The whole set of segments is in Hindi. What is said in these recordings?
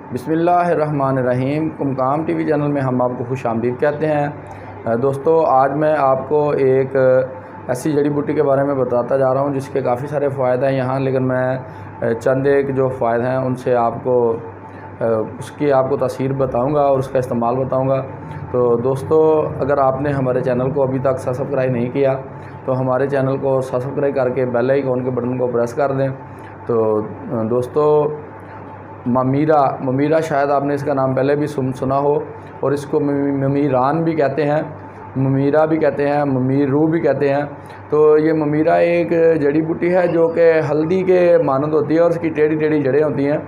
बिस्मिल्लाहिर्रहमानिर्रहीम। कुमकाम टीवी चैनल में हम आपको खुश आमदीद कहते हैं। दोस्तों, आज मैं आपको एक ऐसी जड़ी बूटी के बारे में बताता जा रहा हूं जिसके काफ़ी सारे फ़ायदे हैं यहाँ, लेकिन मैं चंद एक जो फ़ायदे हैं उनसे उसकी आपको तासीर बताऊंगा और उसका इस्तेमाल बताऊंगा। तो दोस्तों, अगर आपने हमारे चैनल को अभी तक सब्सक्राइब नहीं किया तो हमारे चैनल को सब्सक्राइब करके बेल आइकन के बटन को प्रेस कर दें। तो दोस्तों, ममीरा शायद आपने इसका नाम पहले भी सुना हो, और इसको ममीरान भी कहते हैं, ममीरा भी कहते हैं, ममीरू भी कहते हैं। तो ये ममीरा एक जड़ी बूटी है जो कि हल्दी के मानंद होती है और इसकी टेढ़ी टेढ़ी जड़ें होती हैं।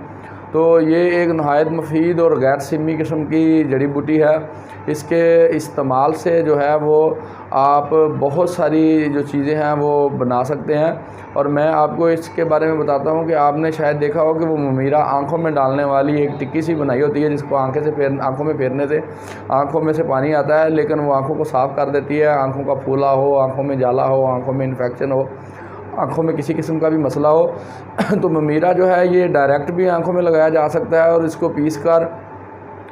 तो ये एक नहायत मुफीद और गैर सिमी किस्म की जड़ी बूटी है। इसके इस्तेमाल से जो है वो आप बहुत सारी जो चीज़ें हैं वो बना सकते हैं। और मैं आपको इसके बारे में बताता हूँ कि आपने शायद देखा हो कि वो ममीरा आँखों में डालने वाली एक टिक्की सी बनाई होती है, जिसको आँखों में फेरने से आँखों में से पानी आता है, लेकिन वो आँखों को साफ़ कर देती है। आँखों का फूला हो, आँखों में जाला हो, आँखों में इन्फेक्शन हो, आँखों में किसी किस्म का भी मसला हो तो ममीरा जो है ये डायरेक्ट भी आँखों में लगाया जा सकता है, और इसको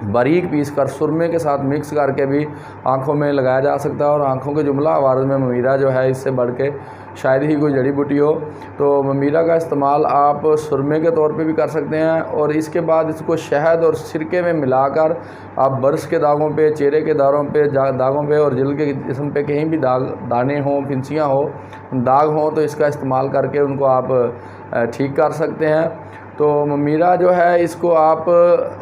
बारीक पीस कर सुरमे के साथ मिक्स करके भी आँखों में लगाया जा सकता है। और आँखों के जुमला आवाज़ में ममीरा जो है इससे बढ़ के शायद ही कोई जड़ी बूटी हो। तो ममीरा का इस्तेमाल आप सुरमे के तौर पे भी कर सकते हैं, और इसके बाद इसको शहद और सिरके में मिलाकर आप बर्स के दागों पे, चेहरे के दागों पे और जिल्द के जिस्म पे कहीं भी दाने हों, फिंसियाँ हो, दाग हों, तो इसका इस्तेमाल करके उनको आप ठीक कर सकते हैं। तो ममीरा जो है इसको आप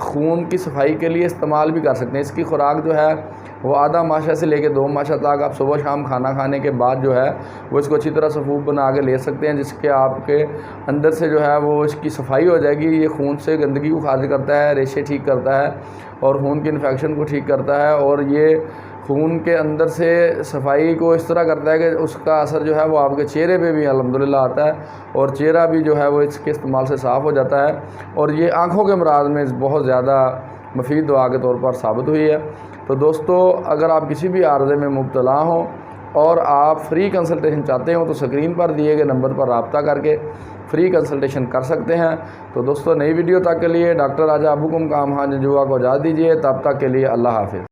खून की सफाई के लिए इस्तेमाल भी कर सकते हैं। इसकी खुराक जो है वो आधा माशा से लेकर 2 माशा तक आप सुबह शाम खाना खाने के बाद जो है वो इसको अच्छी तरह सफूफ बना के ले सकते हैं, जिसके आपके अंदर से जो है वो इसकी सफाई हो जाएगी। ये खून से गंदगी को खारिज करता है, रेशे ठीक करता है और खून के इन्फेक्शन को ठीक करता है, और ये खून के अंदर से सफाई को इस तरह करता है कि उसका असर जो है वो आपके चेहरे पे भी अल्हम्दुलिल्लाह आता है, और चेहरा भी जो है वो इसके इस्तेमाल से साफ़ हो जाता है। और ये आँखों के अमराज में बहुत ज़्यादा मुफीद दवा के तौर पर साबित हुई है। तो दोस्तों, अगर आप किसी भी आर्ज़े में मुब्तला हों और आप फ्री कंसल्टेशन चाहते हो तो स्क्रीन पर दिए गए नंबर पर रब्ता करके फ्री कंसल्टेशन कर सकते हैं। तो दोस्तों, नई वीडियो तक के लिए डॉक्टर राजा अबू कुमकाम खान जंजुआ को इजाज़त दीजिए। तब तक के लिए अल्लाह हाफ़िज़।